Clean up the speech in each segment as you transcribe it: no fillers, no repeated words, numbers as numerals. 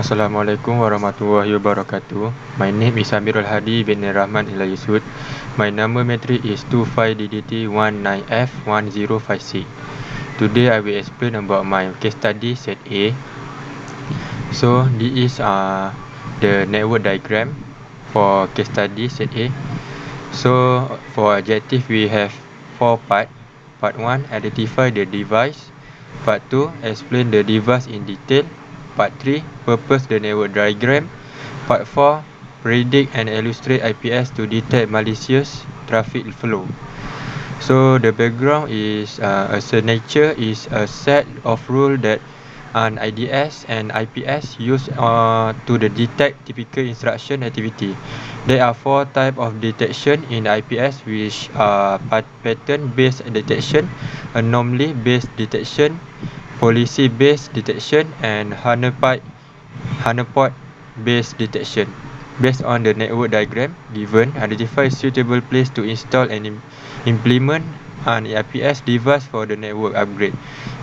Assalamualaikum warahmatullahi wabarakatuh. My name is Amirul Hadi bin Rahman Ilayusud. My number matric is 25DDT19F1056. Today I will explain about my case study set A. So this is the network diagram for case study set A. So for objective we have 4 part. Part 1, identify the device. Part 2, explain the device in detail. Part 3, purpose the network diagram. Part 4, predict and illustrate IPS to detect malicious traffic flow. So the background is as a nature is a set of rules that an IDS and IPS use to detect typical instruction activity. There are 4 types of detection in IPS, which are pattern-based detection, anomaly-based detection, policy-based detection, and Honeypot-based detection. Based on the network diagram given, identify suitable place to install and implement an IPS device for the network upgrade.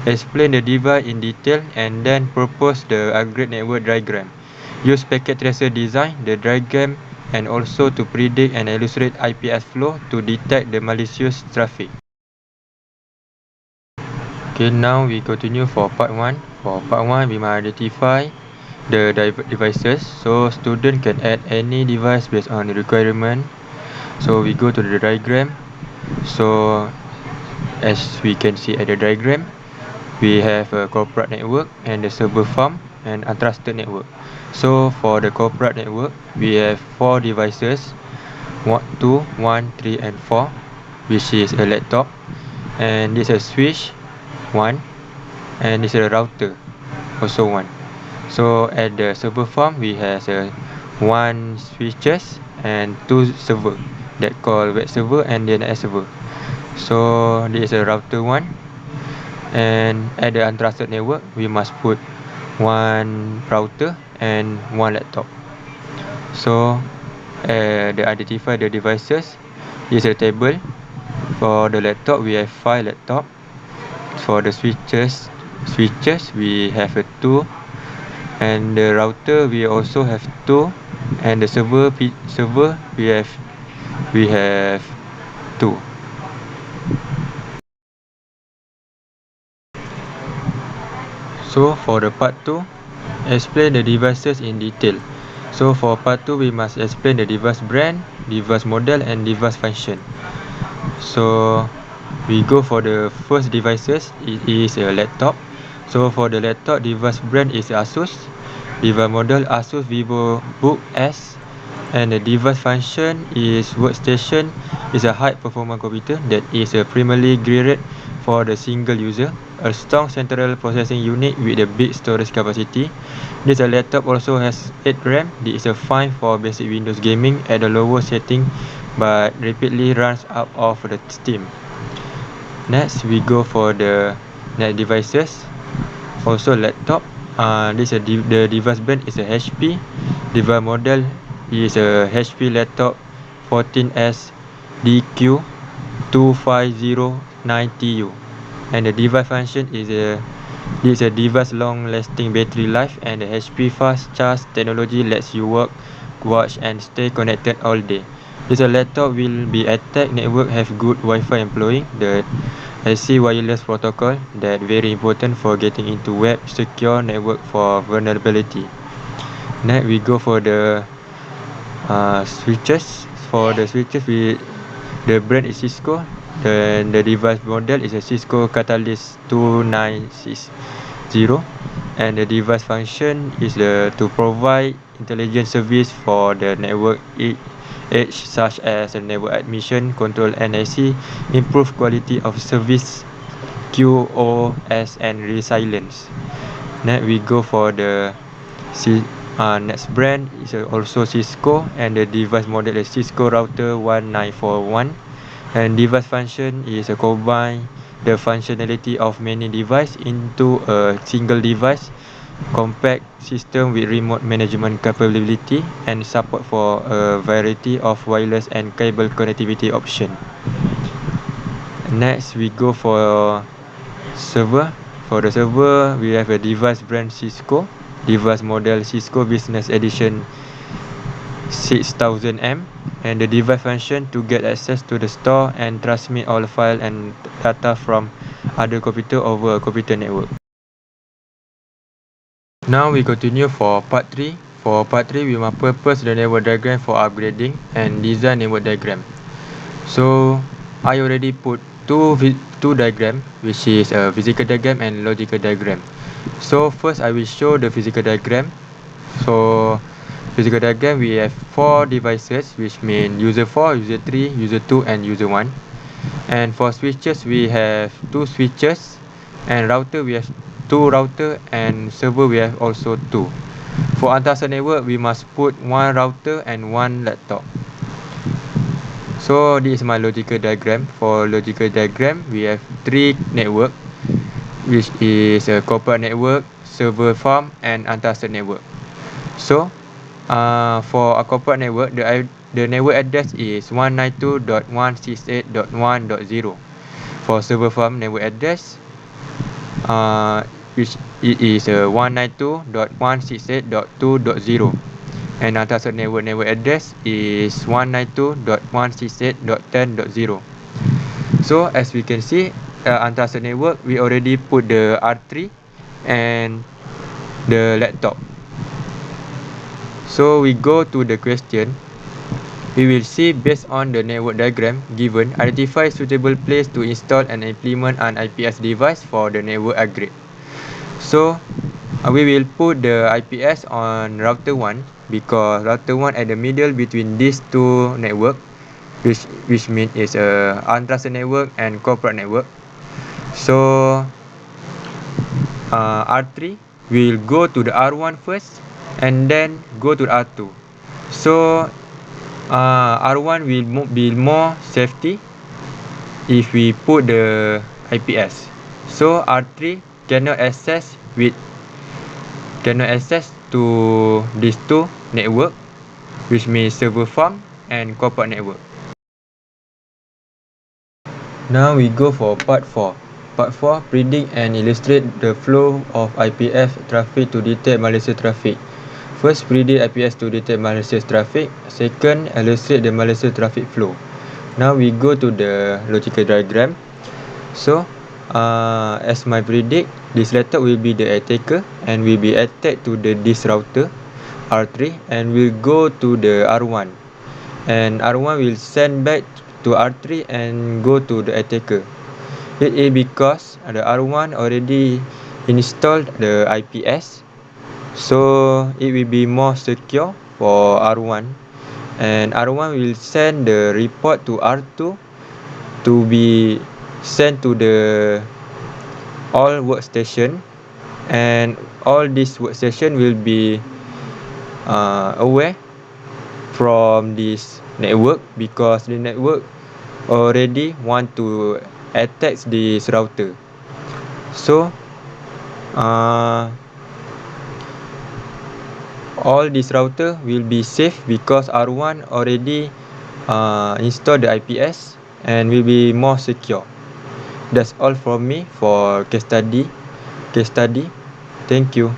Explain the device in detail and then propose the upgrade network diagram. Use packet tracer design the diagram and also to predict and illustrate IPS flow to detect the malicious traffic. Okay, now we continue for part 1. For part 1, we must identify the devices. So student can add any device based on the requirement. So we go to the diagram. So as we can see at the diagram, we have a corporate network and the server farm and untrusted network. So for the corporate network, we have 4 devices, 2, 1, 3 and 4, which is a laptop, and this is a switch 1, and this is a router also 1. So at the server farm, we have 1 switches and 2 server that called web server and DNS server. So this is a router 1, and at the untrusted network, we must put 1 router and 1 laptop. So the identify the devices, this is a table. For the laptop, we have 5 laptop. For the switches we have 2, and the router we also have 2, and the server we have 2. So for the part 2, explain the devices in detail. So for part 2, we must explain the device brand, device model and device function. So we go for the first devices. It is a laptop. So for the laptop, device brand is Asus, device model Asus VivoBook S, and the device function is workstation. Is a high performance computer that is primarily geared for the single user, a strong central processing unit with a big storage capacity. This laptop also has 8 RAM. This is fine for basic Windows gaming at a lower setting, but rapidly runs out of the steam. Next, we go for the net devices. Also laptop. The device brand is a HP. Device model is a HP laptop 14S DQ25090U, and the device function is a device long-lasting battery life, and the HP fast charge technology lets you work, watch, and stay connected all day. This laptop will be attack network have good Wi-Fi employing the SC wireless protocol that very important for getting into web secure network for vulnerability. Next, we go for the switches. For the switches, the brand is Cisco. The device model is a Cisco Catalyst 2960, and the device function is to provide intelligent service for the network edge, such as network admission control, NIC, improve quality of service, QoS, and resilience. Next, we go for the next brand is also Cisco, and the device model is Cisco Router 1941, and device function is a combine the functionality of many devices into a single device, compact system with remote management capability and support for a variety of wireless and cable connectivity option. Next, we go for server. For the server, we have a device brand Cisco, device model Cisco Business Edition 6000M, and the device function to get access to the store and transmit all file and data from other computer over a computer network. Now we continue for part 3. For part 3, we must purpose the network diagram for upgrading and design network diagram. So I already put two diagram, which is a physical diagram and logical diagram. So first I will show the physical diagram. So physical diagram, we have 4 devices, which mean user 4, user 3, user 2 and user 1. And for switches, we have 2 switches, and router we have 2 router, and server we have also 2. For antarasa network, we must put 1 router and 1 laptop. So this is my logical diagram. For logical diagram, we have 3 network, which is a corporate network, server farm and antarasa network. So for a corporate network, the network address is 192.168.1.0. For server farm network address, which it is 192.168.2.0, and antarasa network address is 192.168.10.0. So as we can see, antarasa network, we already put the R3 and the laptop. So we go to the question. We will see, based on the network diagram given, identify suitable place to install and implement an IPS device for the network upgrade. So we will put the IPS on router 1, because router 1 at the middle between these two network, which means is a antarasa network and corporate network. So R3 will go to the R1 first and then go to the R2. So R1 will be more safety if we put the IPS. So R3 cannot access to these two network, which means server farm and corporate network. Now we go for part 4. Part 4, predict and illustrate the flow of IPS traffic to detect malicious traffic. First, predict IPS to detect malicious traffic. Second, illustrate the malicious traffic flow. Now we go to the logical diagram. So as my predict, this laptop will be the attacker and will be attacked to this router R3 and will go to the R1, and R1 will send back to R3 and go to the attacker. It is because the R1 already installed the IPS, so it will be more secure for R1, and R1 will send the report to R2 to be sent to the all workstation, and all this workstation will be aware from this network, because the network already want to attack this router. So all this router will be safe because R1 already installed the IPS and will be more secure. That's all from me for case study. Thank you.